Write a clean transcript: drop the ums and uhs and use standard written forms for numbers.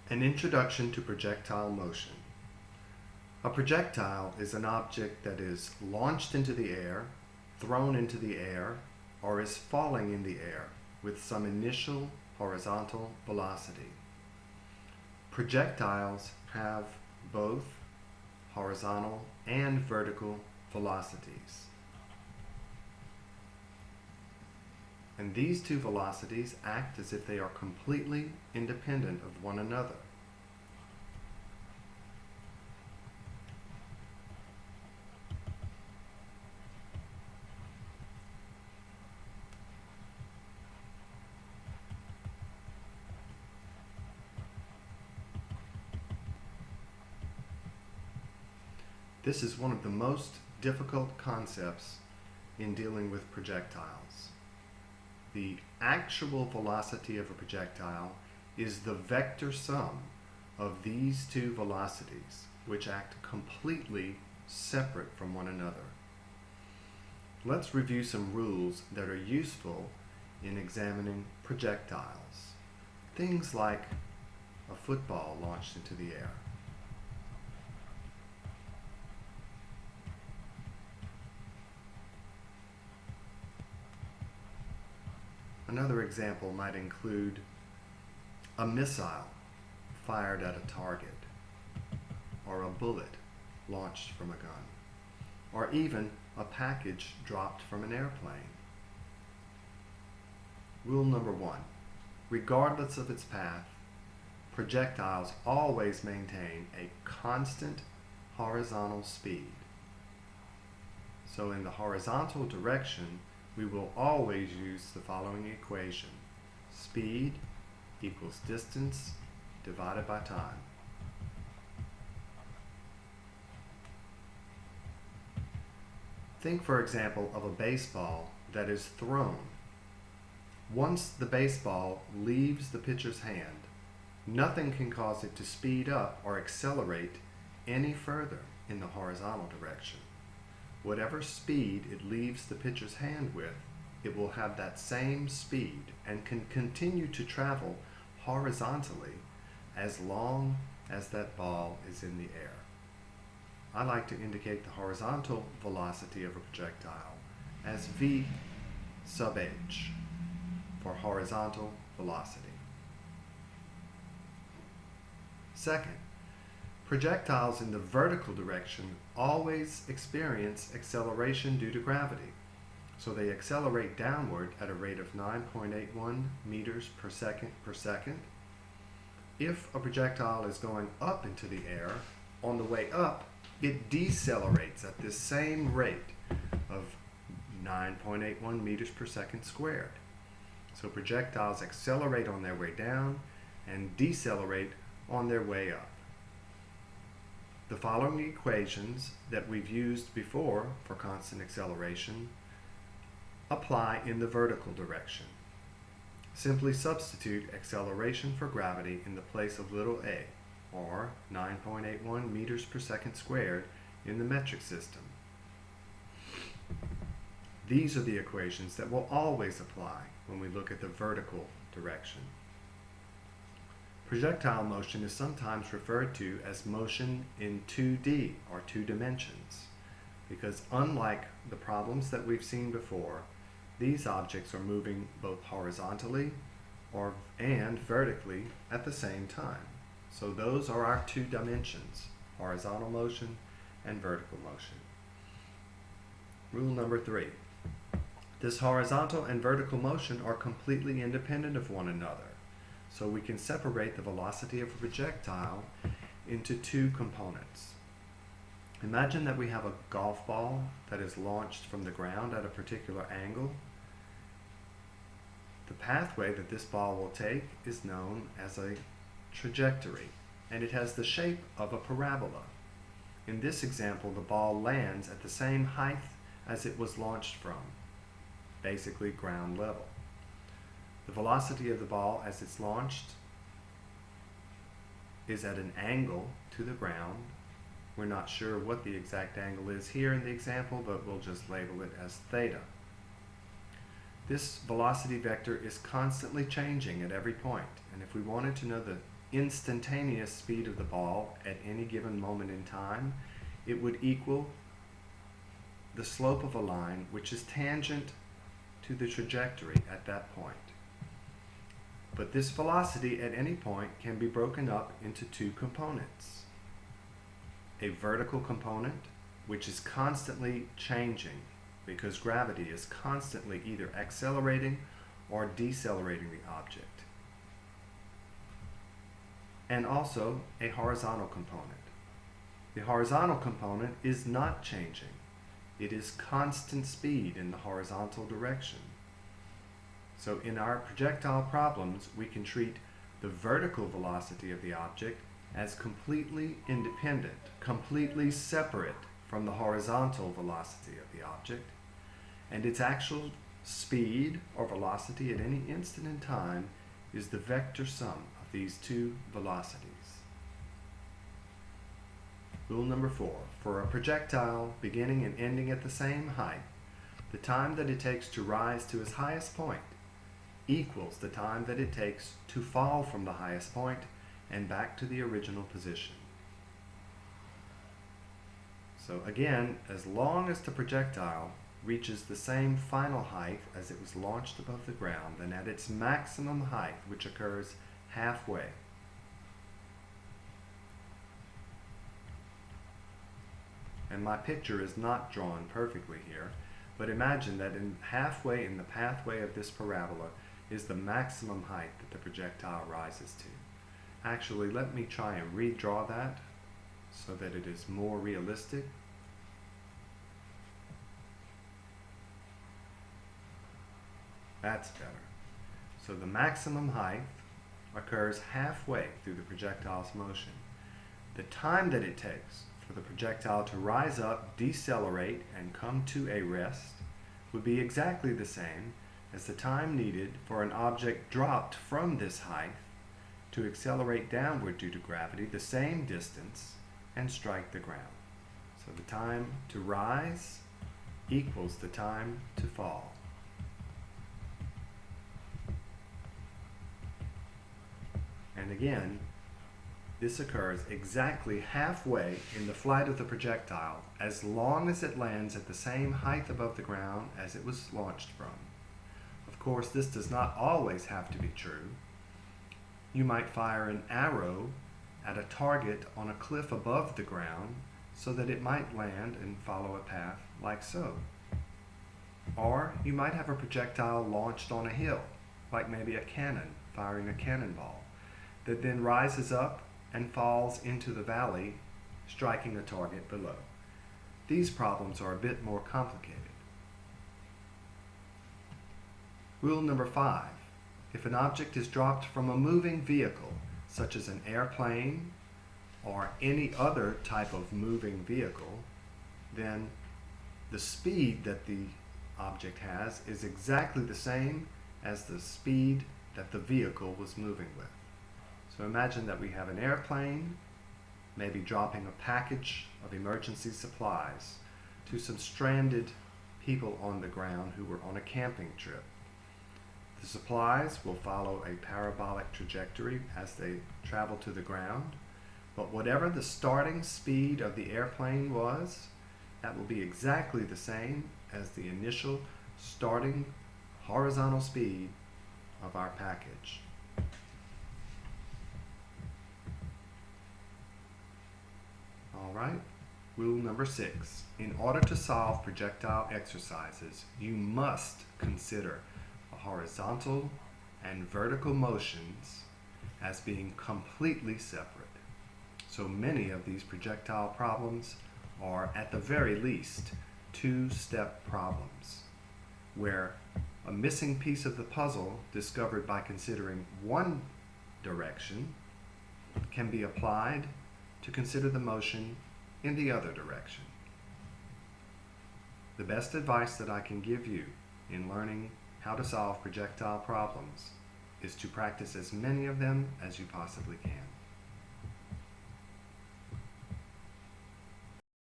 An introduction to projectile motion. A projectile is an object that is launched into the air, thrown into the air, or is falling in the air with some initial horizontal velocity. Projectiles have both horizontal and vertical velocities. And these two velocities act as if they are completely independent of one another. This is one of the most difficult concepts in dealing with projectiles. The actual velocity of a projectile is the vector sum of these two velocities, which act completely separate from one another. Let's review some rules that are useful in examining projectiles. Things like a football launched into the air. Another example might include a missile fired at a target, or a bullet launched from a gun, or even a package dropped from an airplane. Rule number 1. Regardless of its path, projectiles always maintain a constant horizontal speed. So in the horizontal direction, we will always use the following equation. Speed equals distance divided by time. Think, for example, of a baseball that is thrown. Once the baseball leaves the pitcher's hand, nothing can cause it to speed up or accelerate any further in the horizontal direction. Whatever speed it leaves the pitcher's hand with, it will have that same speed and can continue to travel horizontally as long as that ball is in the air. I like to indicate the horizontal velocity of a projectile as v sub h for horizontal velocity. Second, projectiles in the vertical direction always experience acceleration due to gravity. So they accelerate downward at a rate of 9.81 meters per second. If a projectile is going up into the air, on the way up, it decelerates at this same rate of 9.81 meters per second squared. So projectiles accelerate on their way down and decelerate on their way up. The following equations that we've used before for constant acceleration apply in the vertical direction. Simply substitute acceleration for gravity in the place of little a, or 9.81 meters per second squared in the metric system. These are the equations that will always apply when we look at the vertical direction. Projectile motion is sometimes referred to as motion in 2D or 2 dimensions, because unlike the problems that we've seen before, these objects are moving both horizontally and vertically at the same time. So those are our 2 dimensions, horizontal motion and vertical motion. Rule number 3. This horizontal and vertical motion are completely independent of one another. So we can separate the velocity of a projectile into 2 components. Imagine that we have a golf ball that is launched from the ground at a particular angle. The pathway that this ball will take is known as a trajectory, and it has the shape of a parabola. In this example, the ball lands at the same height as it was launched from, basically ground level. The velocity of the ball as it's launched is at an angle to the ground. We're not sure what the exact angle is here in the example, but we'll just label it as theta. This velocity vector is constantly changing at every point, and if we wanted to know the instantaneous speed of the ball at any given moment in time, it would equal the slope of a line which is tangent to the trajectory at that point. But this velocity at any point can be broken up into two components. A vertical component, which is constantly changing because gravity is constantly either accelerating or decelerating the object. And also a horizontal component. The horizontal component is not changing. It is constant speed in the horizontal direction. So in our projectile problems, we can treat the vertical velocity of the object as completely independent, completely separate from the horizontal velocity of the object, and its actual speed or velocity at any instant in time is the vector sum of these two velocities. Rule number 4. For a projectile beginning and ending at the same height, the time that it takes to rise to its highest point equals the time that it takes to fall from the highest point and back to the original position. So again, as long as the projectile reaches the same final height as it was launched above the ground, then at its maximum height, which occurs halfway, and my picture is not drawn perfectly here, but imagine that halfway in the pathway of this parabola is the maximum height that the projectile rises to. Actually, let me try and redraw that so that it is more realistic. That's better. So the maximum height occurs halfway through the projectile's motion. The time that it takes for the projectile to rise up, decelerate, and come to a rest would be exactly the same as the time needed for an object dropped from this height to accelerate downward due to gravity the same distance and strike the ground. So the time to rise equals the time to fall. And again, this occurs exactly halfway in the flight of the projectile as long as it lands at the same height above the ground as it was launched from. Of course, this does not always have to be true. You might fire an arrow at a target on a cliff above the ground so that it might land and follow a path like so. Or you might have a projectile launched on a hill, like maybe a cannon firing a cannonball, that then rises up and falls into the valley, striking a target below. These problems are a bit more complicated. Rule number 5. If an object is dropped from a moving vehicle, such as an airplane or any other type of moving vehicle, then the speed that the object has is exactly the same as the speed that the vehicle was moving with. So imagine that we have an airplane, maybe dropping a package of emergency supplies to some stranded people on the ground who were on a camping trip. The supplies will follow a parabolic trajectory as they travel to the ground, but whatever the starting speed of the airplane was, that will be exactly the same as the initial starting horizontal speed of our package. Alright, rule number 6. In order to solve projectile exercises, you must consider horizontal and vertical motions as being completely separate. So many of these projectile problems are at the very least two-step problems, where a missing piece of the puzzle discovered by considering one direction can be applied to consider the motion in the other direction. The best advice that I can give you in learning how to solve projectile problems is to practice as many of them as you possibly can.